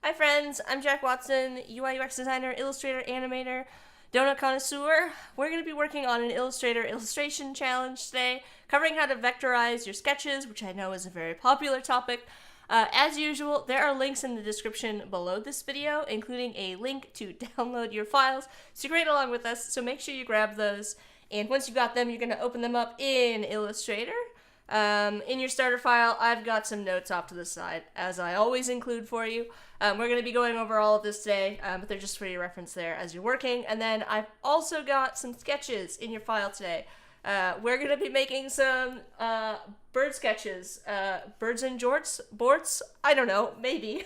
Hi friends, I'm Jack Watson, UI UX designer, illustrator, animator, donut connoisseur. We're going to be working on an Illustrator illustration challenge today, covering how to vectorize your sketches, which I know is a very popular topic. As usual, there are links in the description below this video, including a link to download your files to create along with us, so make sure you grab those. And once you've got them, you're going to open them up in Illustrator. In your starter file, I've got some notes off to the side, as I always include for you. We're going to be going over all of this today, but they're just for your reference there as you're working. And then I've also got some sketches in your file today. We're going to be making some bird sketches. Birds and jorts? Borts? I don't know, maybe.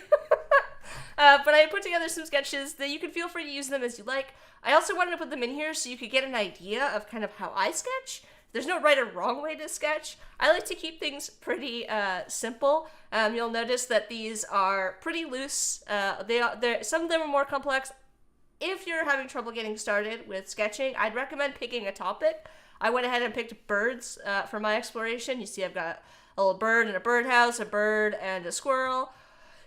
But I put together some sketches that you can feel free to use them as you like. I also wanted to put them in here so you could get an idea of kind of how I sketch. There's no right or wrong way to sketch. I like to keep things pretty simple. You'll notice that these are pretty loose. Some of them are more complex. If you're having trouble getting started with sketching, I'd recommend picking a topic. I went ahead and picked birds for my exploration. You see I've got a little bird and a birdhouse, a bird and a squirrel,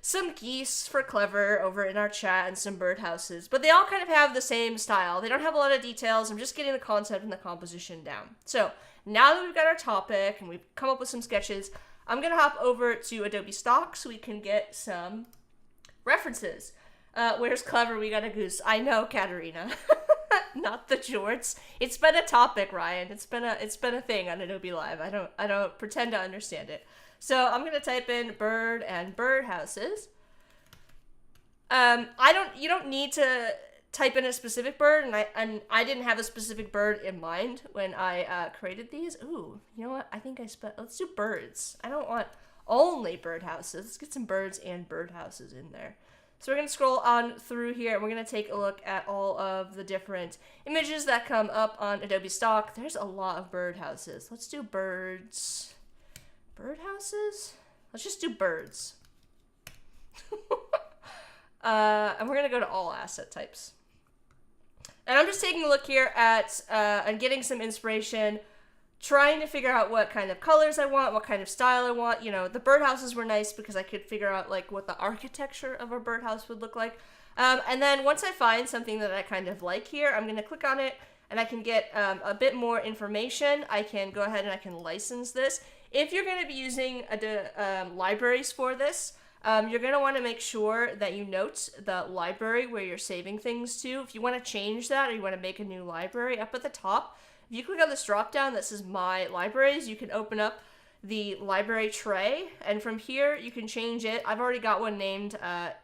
some geese for clever over in our chat, and some birdhouses. But they all kind of have the same style. They don't have a lot of details. I'm just getting the concept and the composition down. So now that we've got our topic and we've come up with some sketches, I'm going to hop over to Adobe Stock so we can get some references. Where's clever? We got a goose. I know, Katerina. Not the jorts. It's been a topic, Ryan. It's been a thing on Adobe Live. I don't pretend to understand it. So I'm gonna type in bird and birdhouses. You don't need to type in a specific bird, and I didn't have a specific bird in mind when I created these. Ooh, you know what? I think let's do birds. I don't want only birdhouses. Let's get some birds and birdhouses in there. So we're gonna scroll on through here, and we're gonna take a look at all of the different images that come up on Adobe Stock. There's a lot of birdhouses. Let's do birds. Birdhouses? Let's just do birds. And we're going to go to all asset types. And I'm just taking a look here at and getting some inspiration, trying to figure out what kind of colors I want, what kind of style I want. You know, the birdhouses were nice because I could figure out like what the architecture of a birdhouse would look like. And then once I find something that I kind of like here, I'm going to click on it and I can get a bit more information. I can go ahead and I can license this. If you're going to be using libraries for this, you're going to want to make sure that you note the library where you're saving things to. If you want to change that or you want to make a new library, up at the top, if you click on this drop down that says My Libraries, you can open up the library tray, and from here you can change it. I've already got one named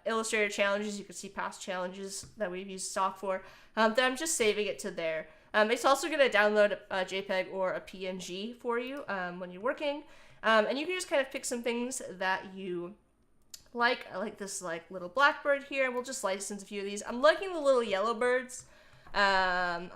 Illustrator Challenges. You can see past challenges that we've used stock for. Then I'm just saving it to there. It's also going to download a JPEG or a PNG for you when you're working. And you can just kind of pick some things that you like. I like this like little blackbird here. We'll just license a few of these. I'm liking the little yellow birds. I'm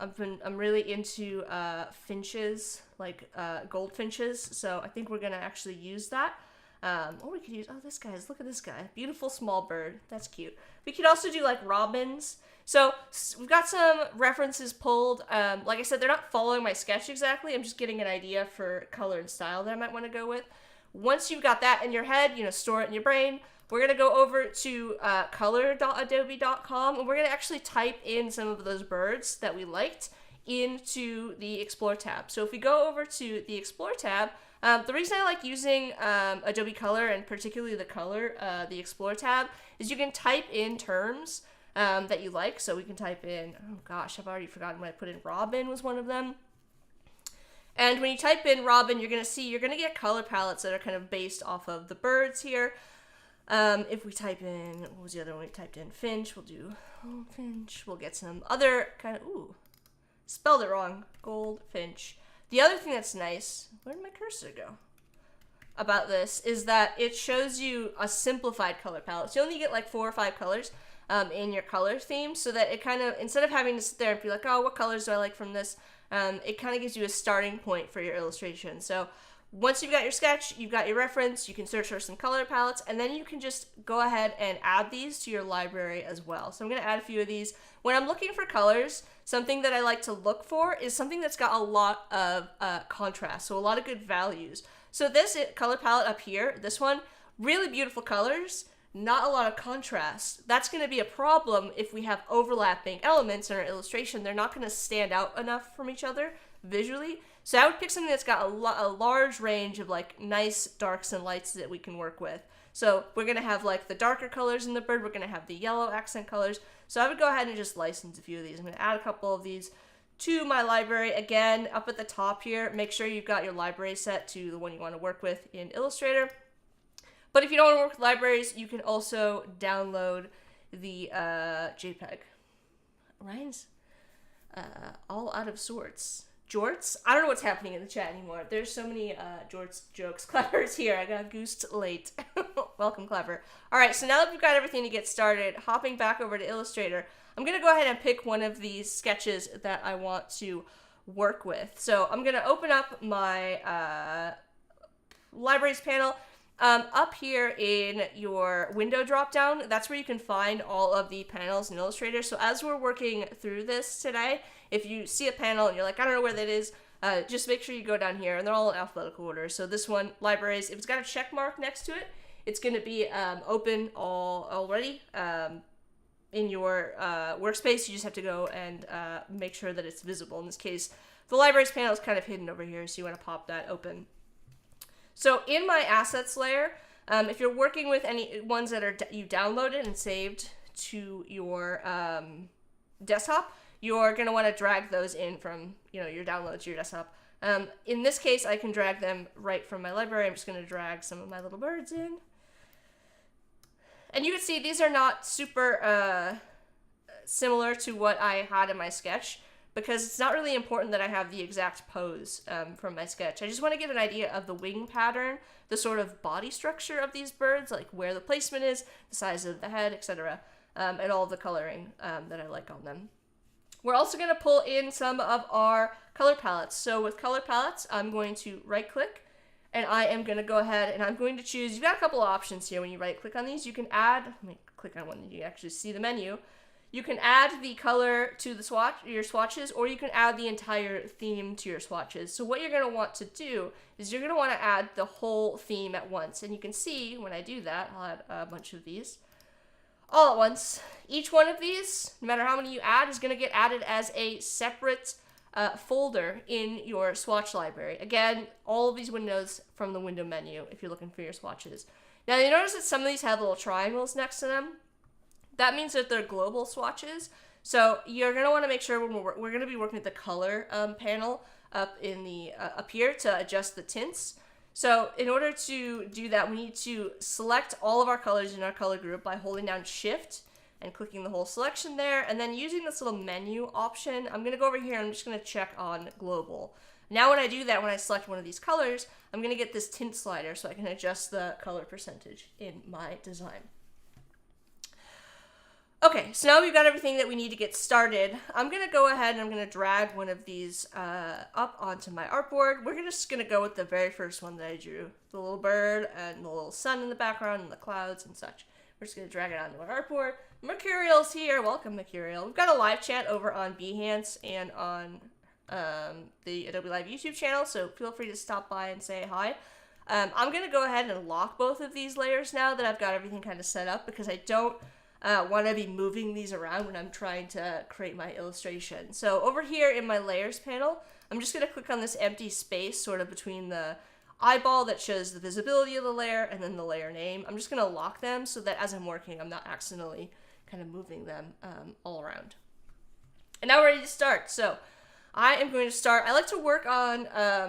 really into finches, like goldfinches. So I think we're going to actually use that. Or we could use, this guy's, look at this guy. Beautiful small bird. That's cute. We could also do like robins. So we've got some references pulled. Like I said, they're not following my sketch exactly. I'm just getting an idea for color and style that I might want to go with. Once you've got that in your head, store it in your brain. We're going to go over to color.adobe.com, and we're going to actually type in some of those birds that we liked into the Explore tab. So if we go over to the Explore tab, the reason I like using Adobe Color, and particularly the Explore tab, is you can type in terms that you like. So we can type in, oh gosh, I've already forgotten what I put in. Robin was one of them. And when you type in Robin, you're going to get color palettes that are kind of based off of the birds here. If we type in, what was the other one we typed in? Finch, we'll do finch. We'll get some other kind of, spelled it wrong, goldfinch. The other thing that's nice, where did my cursor go? About this is that it shows you a simplified color palette. So you only get like 4 or 5 colors in your color theme, so that it kind of, instead of having to sit there and be like, oh, what colors do I like from this? It kind of gives you a starting point for your illustration. So once you've got your sketch, you've got your reference, you can search for some color palettes, and then you can just go ahead and add these to your library as well. So I'm going to add a few of these. When I'm looking for colors, something that I like to look for is something that's got a lot of contrast, so a lot of good values. So this color palette up here, this one, really beautiful colors, not a lot of contrast. That's going to be a problem if we have overlapping elements in our illustration. They're not going to stand out enough from each other visually. So I would pick something that's got a large range of like nice darks and lights that we can work with. So we're going to have like the darker colors in the bird. We're going to have the yellow accent colors. So I would go ahead and just license a few of these. I'm going to add a couple of these to my library. Again, up at the top here, make sure you've got your library set to the one you want to work with in Illustrator. But if you don't want to work with libraries, you can also download the JPEG. Ryan's all out of sorts. Jorts? I don't know what's happening in the chat anymore. There's so many Jorts jokes. Clever's here. I got goosed late. Welcome, Clever. All right, so now that we've got everything to get started, hopping back over to Illustrator, I'm going to go ahead and pick one of these sketches that I want to work with. So I'm going to open up my libraries panel. Up here in your window dropdown, that's where you can find all of the panels in Illustrator. So as we're working through this today, if you see a panel and you're like, I don't know where that is, just make sure you go down here, and they're all in alphabetical order. So this one, libraries, if it's got a check mark next to it, it's going to be open already in your workspace. You just have to go and make sure that it's visible. In this case, the libraries panel is kind of hidden over here, so you want to pop that open. So in my assets layer, if you're working with any ones that are you downloaded and saved to your desktop, you're going to want to drag those in from your downloads to your desktop. In this case, I can drag them right from my library. I'm just going to drag some of my little birds in. And you can see these are not super similar to what I had in my sketch, because it's not really important that I have the exact pose from my sketch. I just want to get an idea of the wing pattern, the sort of body structure of these birds, like where the placement is, the size of the head, etc., and all of the coloring that I like on them. We're also going to pull in some of our color palettes. So with color palettes, I'm going to right-click, and I am going to go ahead and I'm going to choose, you've got a couple of options here when you right-click on these. You can add, let me click on one that you can actually see the menu. You can add the color to the your swatches, or you can add the entire theme to your swatches. So what you're going to want to do is you're going to want to add the whole theme at once. And you can see when I do that, I'll add a bunch of these all at once. Each one of these, no matter how many you add, is going to get added as a separate folder in your swatch library. Again, all of these windows from the window menu if you're looking for your swatches. Now you notice that some of these have little triangles next to them. That means that they're global swatches. So you're going to want to make sure when we're going to be working with the color panel up in the up here to adjust the tints. So in order to do that, we need to select all of our colors in our color group by holding down Shift and clicking the whole selection there, and then using this little menu option, I'm going to go over here and I'm just going to check on global. Now when I do that, when I select one of these colors, I'm going to get this tint slider so I can adjust the color percentage in my design. Okay, so now we've got everything that we need to get started. I'm going to go ahead and I'm going to drag one of these up onto my artboard. We're just going to go with the very first one that I drew. The little bird and the little sun in the background and the clouds and such. We're just going to drag it onto our artboard. Mercurial's here. Welcome, Mercurial. We've got a live chat over on Behance and on the Adobe Live YouTube channel, so feel free to stop by and say hi. I'm going to go ahead and lock both of these layers now that I've got everything kind of set up, because I don't want to be moving these around when I'm trying to create my illustration. So over here in my layers panel, I'm just going to click on this empty space sort of between the eyeball that shows the visibility of the layer and then the layer name. I'm just going to lock them so that as I'm working, I'm not accidentally kind of moving them all around. And now we're ready to start. So I am going to start, I like to work on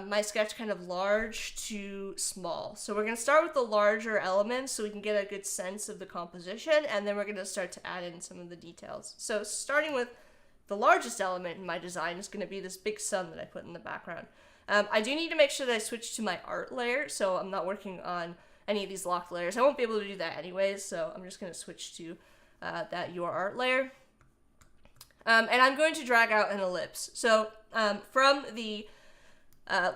my sketch kind of large to small. So we're going to start with the larger elements so we can get a good sense of the composition, and then we're going to start to add in some of the details. So starting with the largest element in my design is going to be this big sun that I put in the background. I do need to make sure that I switch to my art layer, so I'm not working on any of these locked layers. I won't be able to do that anyways, so I'm just going to switch to that your art layer. And I'm going to drag out an ellipse. So from the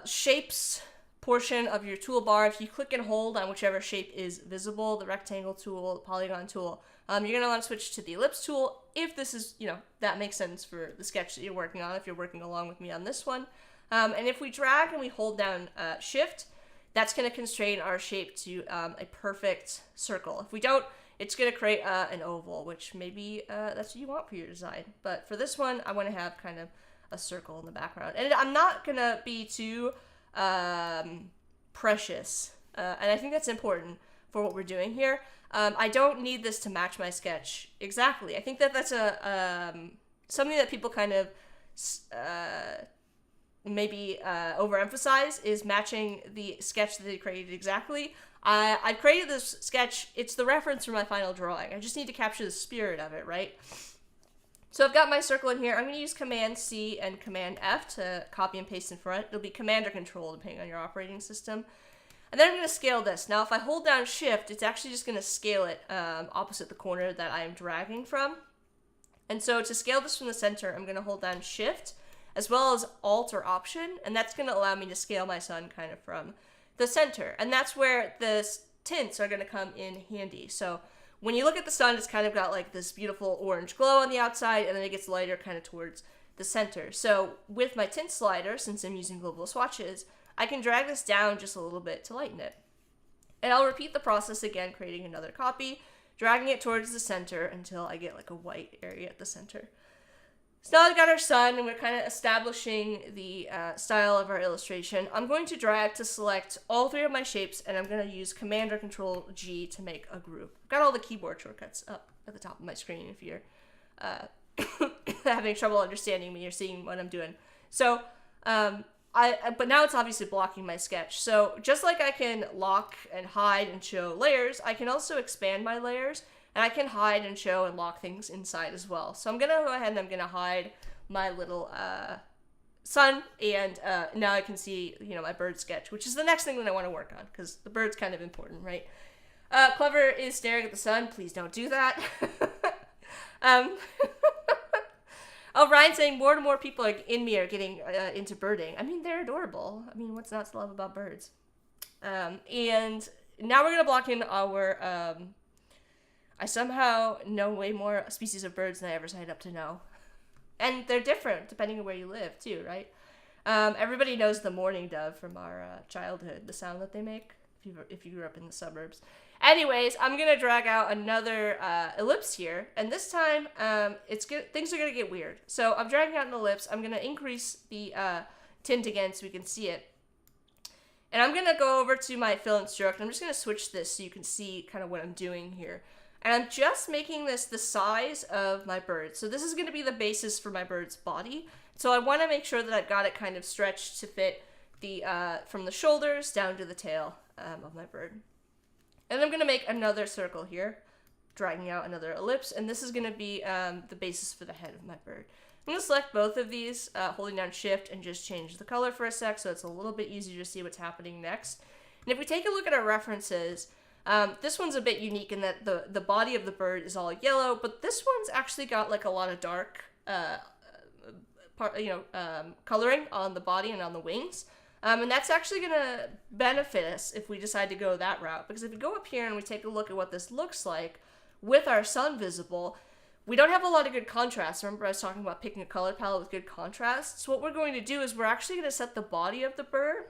shapes portion of your toolbar, if you click and hold on whichever shape is visible, the rectangle tool, the polygon tool, you're going to want to switch to the ellipse tool if this is, that makes sense for the sketch that you're working on, if you're working along with me on this one. And if we drag and we hold down Shift, that's going to constrain our shape to a perfect circle. If we don't it's going to create an oval, which maybe that's what you want for your design. But for this one, I want to have kind of a circle in the background. And I'm not going to be too precious, and I think that's important for what we're doing here. I don't need this to match my sketch exactly. I think that that's something that people kind of maybe overemphasize, is matching the sketch that they created exactly. I've created this sketch. It's the reference for my final drawing. I just need to capture the spirit of it, right? So I've got my circle in here. I'm going to use Command C and Command F to copy and paste in front. It'll be Command or Control depending on your operating system. And then I'm going to scale this. Now if I hold down Shift, it's actually just going to scale it opposite the corner that I'm dragging from. And so to scale this from the center, I'm going to hold down Shift as well as Alt or Option, and that's going to allow me to scale my sun kind of from the center. And that's where the tints are going to come in handy. So when you look at the sun, it's kind of got like this beautiful orange glow on the outside, and then it gets lighter kind of towards the center. So with my tint slider, since I'm using global swatches, I can drag this down just a little bit to lighten it. And I'll repeat the process again, creating another copy, dragging it towards the center until I get like a white area at the center. So now I've got our sun, and we're kind of establishing the style of our illustration. I'm going to drag to select all three of my shapes, and I'm going to use Command or Control G to make a group. I've got all the keyboard shortcuts up at the top of my screen if you're having trouble understanding me or seeing what I'm doing. So, but now it's obviously blocking my sketch. So just like I can lock and hide and show layers, I can also expand my layers. And I can hide and show and lock things inside as well. So I'm going to go ahead and I'm going to hide my little sun. And now I can see, my bird sketch, which is the next thing that I want to work on, because the bird's kind of important, right? Clever is staring at the sun. Please don't do that. Oh, Ryan's saying more and more people in me are getting into birding. I mean, they're adorable. I mean, what's not to love about birds? And now we're going to block in our... I somehow know way more species of birds than I ever signed up to know. And they're different depending on where you live, too, right? Everybody knows the mourning dove from our childhood, the sound that they make, if you grew up in the suburbs. Anyways, I'm going to drag out another ellipse here, and this time things are going to get weird. So I'm dragging out an ellipse. I'm going to increase the tint again so we can see it. And I'm going to go over to my fill and stroke, and I'm just going to switch this so you can see kind of what I'm doing here. And I'm just making this the size of my bird. So this is going to be the basis for my bird's body. So I want to make sure that I've got it kind of stretched to fit the from the shoulders down to the tail of my bird. And I'm going to make another circle here, dragging out another ellipse. And this is going to be the basis for the head of my bird. I'm going to select both of these, holding down Shift, and just change the color for a sec so it's a little bit easier to see what's happening next. And if we take a look at our references... this one's a bit unique in that the body of the bird is all yellow, but this one's actually got like a lot of dark, coloring on the body and on the wings. And that's actually going to benefit us if we decide to go that route. Because if we go up here and we take a look at what this looks like with our sun visible, we don't have a lot of good contrast. Remember I was talking about picking a color palette with good contrast? So what we're going to do is we're actually going to set the body of the bird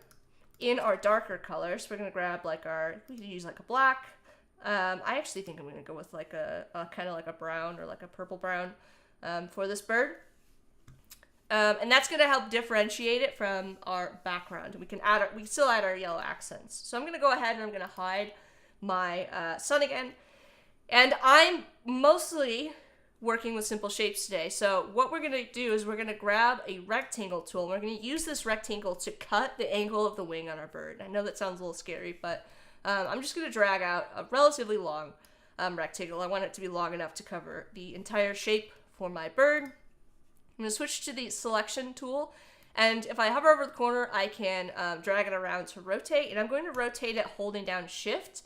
in our darker colors. We're going to grab we can use like a black. I actually think I'm going to go with like a kind of like a brown or like a purple brown for this bird. And that's going to help differentiate it from our background. We can still add our yellow accents. So I'm going to go ahead and I'm going to hide my sun again. And I'm mostly working with simple shapes today. So what we're going to do is we're going to grab a rectangle tool. And we're going to use this rectangle to cut the angle of the wing on our bird. I know that sounds a little scary, but I'm just going to drag out a relatively long rectangle. I want it to be long enough to cover the entire shape for my bird. I'm going to switch to the selection tool. And if I hover over the corner, I can drag it around to rotate. And I'm going to rotate it holding down Shift.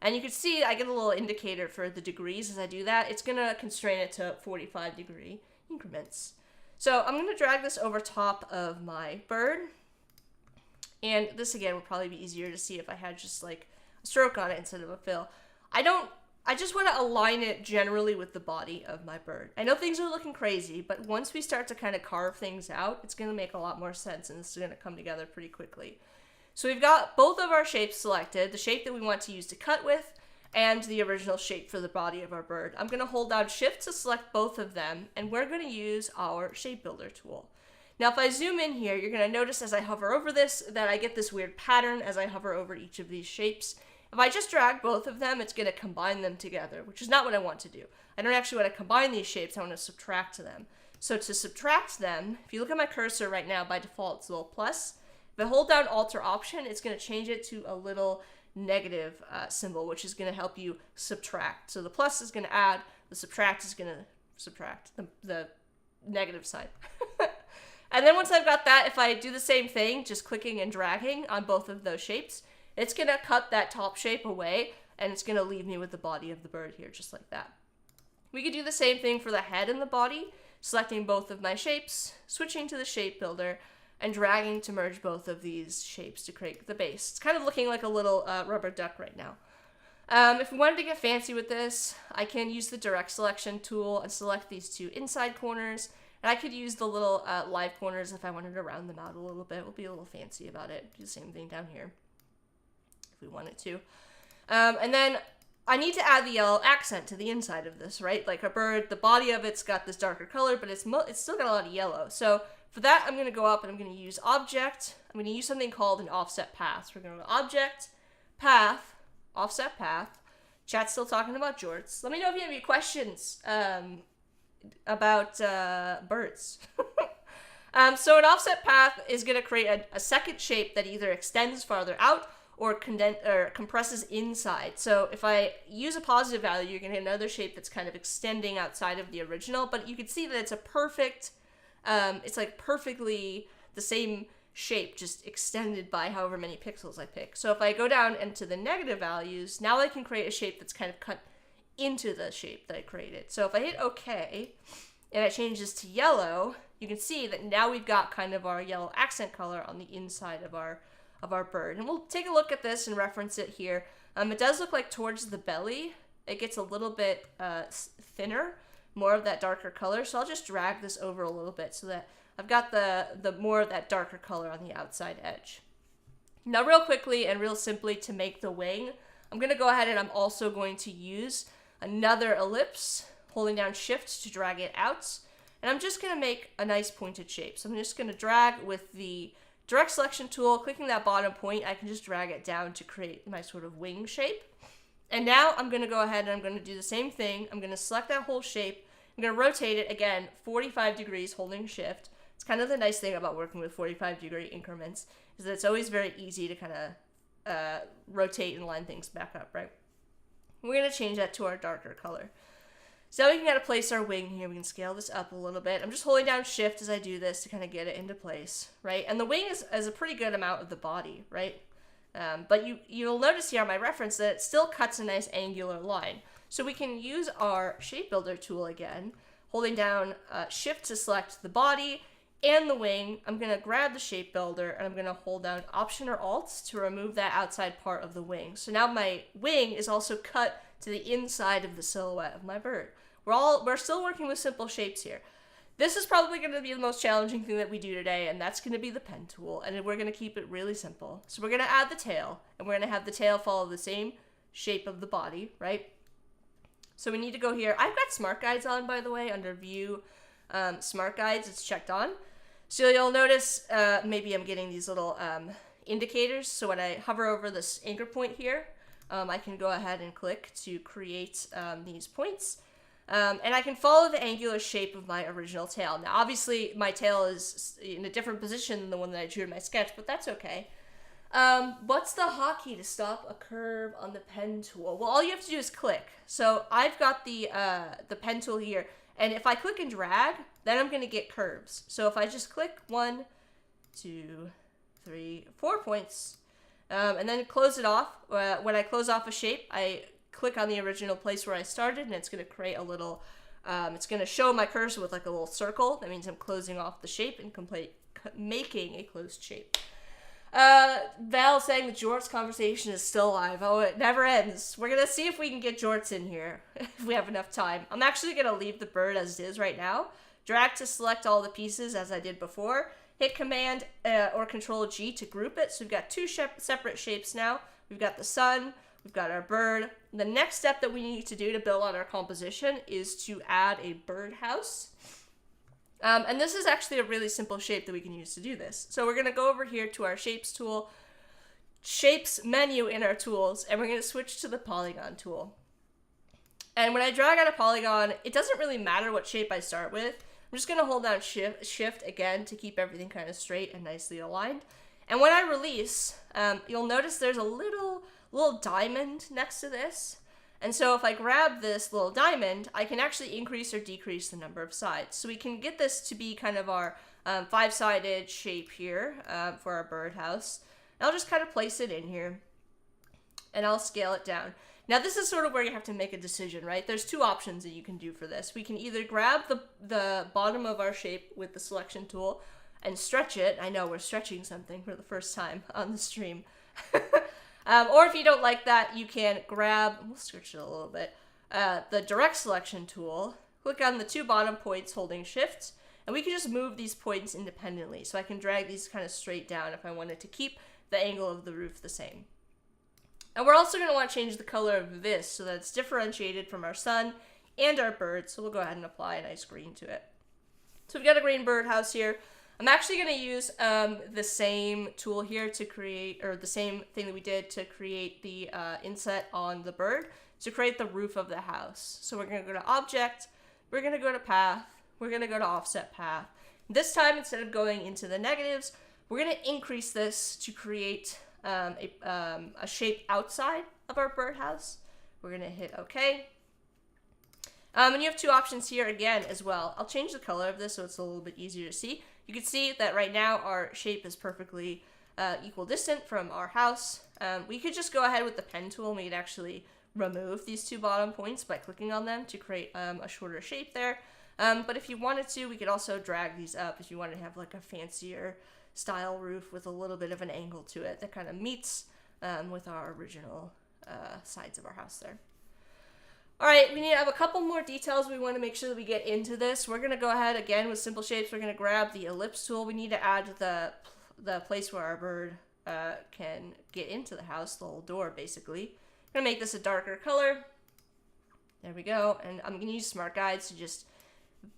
And you can see I get a little indicator for the degrees as I do that. It's going to constrain it to 45-degree increments. So I'm going to drag this over top of my bird. And this, again, would probably be easier to see if I had just like a stroke on it instead of a fill. I just want to align it generally with the body of my bird. I know things are looking crazy, but once we start to kind of carve things out, it's going to make a lot more sense, and it's going to come together pretty quickly. So we've got both of our shapes selected, the shape that we want to use to cut with, and the original shape for the body of our bird. I'm going to hold down Shift to select both of them, and we're going to use our shape builder tool. Now, if I zoom in here, you're going to notice as I hover over this that I get this weird pattern as I hover over each of these shapes. If I just drag both of them, it's going to combine them together, which is not what I want to do. I don't actually want to combine these shapes, I want to subtract them. So to subtract them, if you look at my cursor right now, by default it's a little plus. If I hold down Alt or Option, it's going to change it to a little negative symbol, which is going to help you subtract. So the plus is going to add, the subtract is going to subtract, the negative sign. And then once I've got that, if I do the same thing, just clicking and dragging on both of those shapes, it's going to cut that top shape away, and it's going to leave me with the body of the bird here, just like that. We could do the same thing for the head and the body, selecting both of my shapes, switching to the shape builder, and dragging to merge both of these shapes to create the base. It's kind of looking like a little rubber duck right now. If we wanted to get fancy with this, I can use the direct selection tool and select these two inside corners. And I could use the little live corners if I wanted to round them out a little bit. We'll be a little fancy about it. Do the same thing down here if we wanted to. And then I need to add the yellow accent to the inside of this, right? Like a bird, the body of it's got this darker color, but it's still got a lot of yellow. So for that, I'm going to go up and I'm going to use Object. I'm going to use something called an offset path. So we're going to go Object, Path, Offset Path. Chat's still talking about jorts. Let me know if you have any questions about birds. So an offset path is going to create a second shape that either extends farther out or compresses inside. So if I use a positive value, you're going to get another shape that's kind of extending outside of the original, but you can see that it's a perfect, it's like perfectly the same shape, just extended by however many pixels I pick. So if I go down into the negative values, now I can create a shape that's kind of cut into the shape that I created. So if I hit OK, and I change this to yellow, you can see that now we've got kind of our yellow accent color on the inside of our bird. And we'll take a look at this and reference it here. It does look like towards the belly, it gets a little bit thinner, more of that darker color. So I'll just drag this over a little bit so that I've got the more of that darker color on the outside edge. Now real quickly and real simply to make the wing, I'm going to go ahead and I'm also going to use another ellipse, holding down Shift to drag it out. And I'm just going to make a nice pointed shape. So I'm just going to drag with the direct selection tool, clicking that bottom point, I can just drag it down to create my sort of wing shape. And now I'm going to go ahead and I'm going to do the same thing. I'm going to select that whole shape. I'm going to rotate it again 45 degrees holding Shift. It's kind of the nice thing about working with 45-degree increments is that it's always very easy to kind of rotate and line things back up, right? We're going to change that to our darker color. So now we can kind of place our wing here. We can scale this up a little bit. I'm just holding down Shift as I do this to kind of get it into place, right? And the wing is a pretty good amount of the body, right? But you'll notice here on my reference that it still cuts a nice angular line. So we can use our Shape Builder tool again, holding down Shift to select the body and the wing. I'm going to grab the Shape Builder and I'm going to hold down Option or Alt to remove that outside part of the wing. So now my wing is also cut to the inside of the silhouette of my bird. We're still working with simple shapes here. This is probably going to be the most challenging thing that we do today, and that's going to be the pen tool, and we're going to keep it really simple. So we're going to add the tail, and we're going to have the tail follow the same shape of the body, right? So we need to go here. I've got Smart Guides on, by the way, under View, Smart Guides, it's checked on. So you'll notice maybe I'm getting these little indicators. So when I hover over this anchor point here, I can go ahead and click to create these points. And I can follow the angular shape of my original tail. Now, obviously, my tail is in a different position than the one that I drew in my sketch, but that's okay. What's the hotkey to stop a curve on the pen tool? Well, all you have to do is click. So I've got the pen tool here, and if I click and drag, then I'm going to get curves. So if I just click 1, 2, 3, 4 points, and then close it off, when I close off a shape, I click on the original place where I started, and it's going to create a little, it's going to show my cursor with like a little circle. That means I'm closing off the shape and making a closed shape. Val saying the jorts conversation is still alive. Oh, it never ends. We're going to see if we can get jorts in here if we have enough time. I'm actually going to leave the bird as it is right now. Drag to select all the pieces as I did before. Hit Command or Control G to group it. So we've got two separate shapes now. We've got the sun We've got our bird. The next step that we need to do to build on our composition is to add a birdhouse. And this is actually a really simple shape that we can use to do this. So we're going to go over here to our shapes tool, shapes menu in our tools, and we're going to switch to the polygon tool. And when I drag out a polygon, it doesn't really matter what shape I start with. I'm just going to hold down shift again to keep everything kind of straight and nicely aligned. And when I release, you'll notice there's a little diamond next to this. And so if I grab this little diamond, I can actually increase or decrease the number of sides. So we can get this to be kind of our 5-sided shape here for our birdhouse. And I'll just kind of place it in here, and I'll scale it down. Now this is sort of where you have to make a decision, right? There's two options that you can do for this. We can either grab the bottom of our shape with the selection tool and stretch it. I know we're stretching something for the first time on the stream. Or if you don't like that, you can grab, we'll stretch it a little bit, the direct selection tool, click on the 2 bottom points holding shift, and we can just move these points independently. So I can drag these kind of straight down if I wanted to keep the angle of the roof the same. And we're also going to want to change the color of this so that it's differentiated from our sun and our bird. So we'll go ahead and apply a nice green to it. So we've got a green birdhouse here. I'm actually going to use the same tool here to create, or the same thing that we did to create the inset on the bird, to create the roof of the house. So we're going to go to Object, we're going to go to Path, we're going to go to Offset Path. This time, instead of going into the negatives, we're going to increase this to create a shape outside of our birdhouse. We're going to hit OK. And you have 2 options here again as well. I'll change the color of this so it's a little bit easier to see. You can see that right now our shape is perfectly equidistant from our house. We could just go ahead with the pen tool and we could actually remove these 2 bottom points by clicking on them to create a shorter shape there. But if you wanted to, we could also drag these up if you wanted to have like a fancier style roof with a little bit of an angle to it that kind of meets with our original sides of our house there. All right, we need to have a couple more details we want to make sure that we get into this. We're going to go ahead again with simple shapes. We're going to grab the ellipse tool. We need to add the place where our bird can get into the house, the whole door basically. I'm going to make this a darker color. There we go. And I'm going to use Smart Guides to just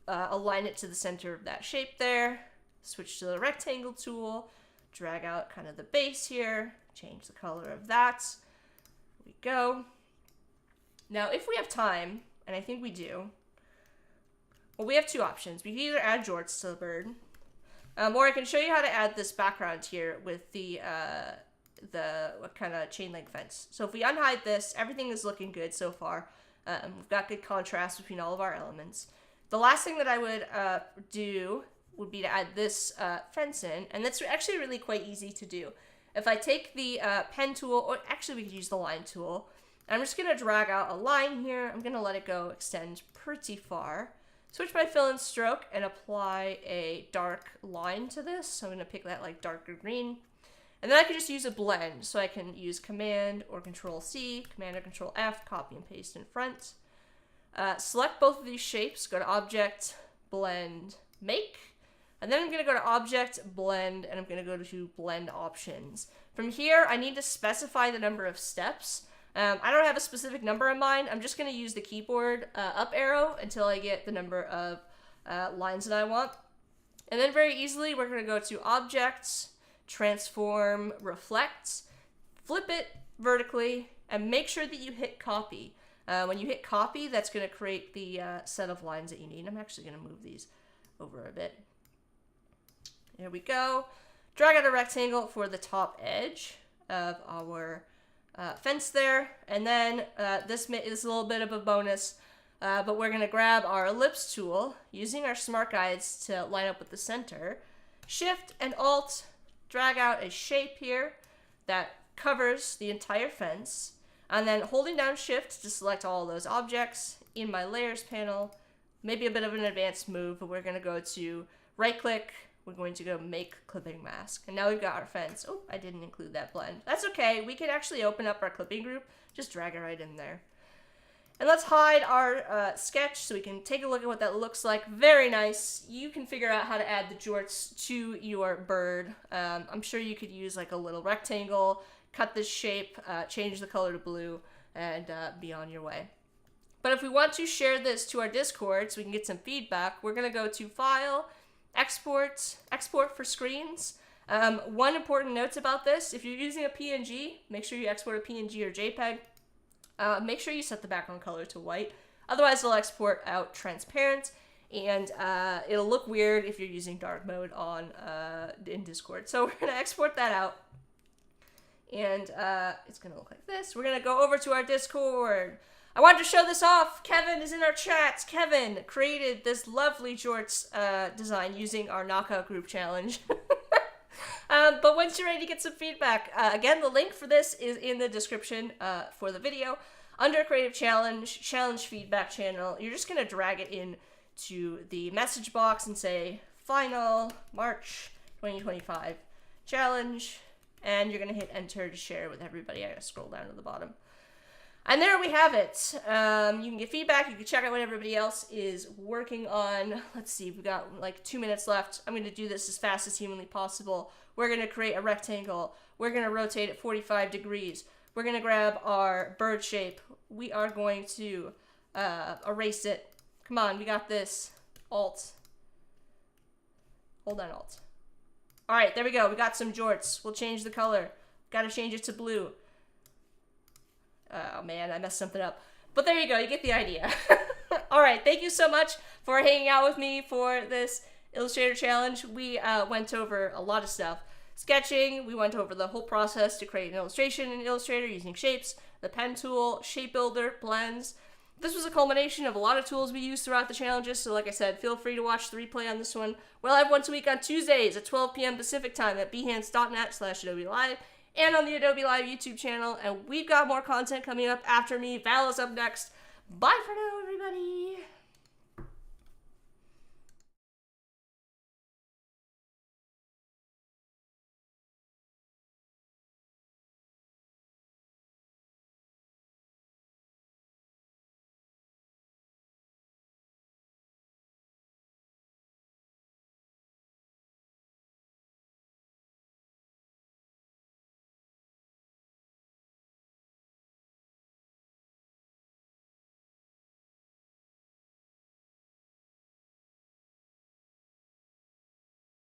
align it to the center of that shape there. Switch to the rectangle tool, drag out kind of the base here, change the color of that. There we go. Now, if we have time, and I think we do, well, we have 2 options. We can either add jorts to the bird, or I can show you how to add this background here with the kind of chain link fence. So if we unhide this, everything is looking good so far. We've got good contrast between all of our elements. The last thing that I would do would be to add this fence in, and that's actually really quite easy to do. If I take the pen tool, or actually we could use the line tool, I'm just going to drag out a line here. I'm going to let it go extend pretty far. Switch my fill and stroke and apply a dark line to this. So I'm going to pick that like darker green. And then I can just use a blend. So I can use Command or Control C, Command or Control F, copy and paste in front. Select both of these shapes, go to Object, Blend, Make. And then I'm going to go to Object, Blend, and I'm going to go to Blend Options. From here, I need to specify the number of steps. I don't have a specific number in mind. I'm just going to use the keyboard up arrow until I get the number of lines that I want. And then very easily, we're going to go to Objects, Transform, Reflect, flip it vertically, and make sure that you hit Copy. When you hit Copy, that's going to create the set of lines that you need. I'm actually going to move these over a bit. There we go. Drag out a rectangle for the top edge of our fence there, and then this is a little bit of a bonus, but we're going to grab our ellipse tool using our Smart Guides to line up with the center. Shift and Alt, drag out a shape here that covers the entire fence, and then holding down Shift to select all of those objects in my Layers panel. Maybe a bit of an advanced move, but we're going to go to right-click. We're going to go Make Clipping Mask. And now we've got our fence. Oh, I didn't include that blend. That's okay. We can actually open up our clipping group. Just drag it right in there. And let's hide our sketch so we can take a look at what that looks like. Very nice. You can figure out how to add the jorts to your bird. I'm sure you could use like a little rectangle, cut this shape, change the color to blue, and be on your way. But if we want to share this to our Discord so we can get some feedback, we're going to go to File, Export for Screens. One important note about this, if you're using a PNG, make sure you export a PNG or JPEG. Make sure you set the background color to white. Otherwise, it'll export out transparent, and it'll look weird if you're using dark mode on in Discord. So we're going to export that out, and it's going to look like this. We're going to go over to our Discord. I wanted to show this off. Kevin is in our chat. Kevin created this lovely jorts design using our knockout group challenge. But once you're ready to get some feedback, again, the link for this is in the description for the video. Under Creative Challenge Feedback Channel, you're just going to drag it in to the message box and say, Final March 2025 Challenge, and you're going to hit enter to share with everybody. I gotta scroll down to the bottom. And there we have it. You can get feedback. You can check out what everybody else is working on. Let's see, we've got like 2 minutes left. I'm going to do this as fast as humanly possible. We're going to create a rectangle. We're going to rotate it 45 degrees. We're going to grab our bird shape. We are going to erase it. Come on, we got this. Alt. Hold on, Alt. All right, there we go. We got some jorts. We'll change the color. Got to change it to blue. Oh man, I messed something up. But there you go, you get the idea. Alright, thank you so much for hanging out with me for this Illustrator challenge. We went over a lot of stuff. Sketching, we went over the whole process to create an illustration in Illustrator using shapes, the pen tool, shape builder, blends. This was a culmination of a lot of tools we used throughout the challenges, so like I said, feel free to watch the replay on this one. We're live once a week on Tuesdays at 12 p.m. Pacific time at behance.net/Adobe Live. And on the Adobe Live YouTube channel, and we've got more content coming up after me. Val is up next. Bye for now, everybody!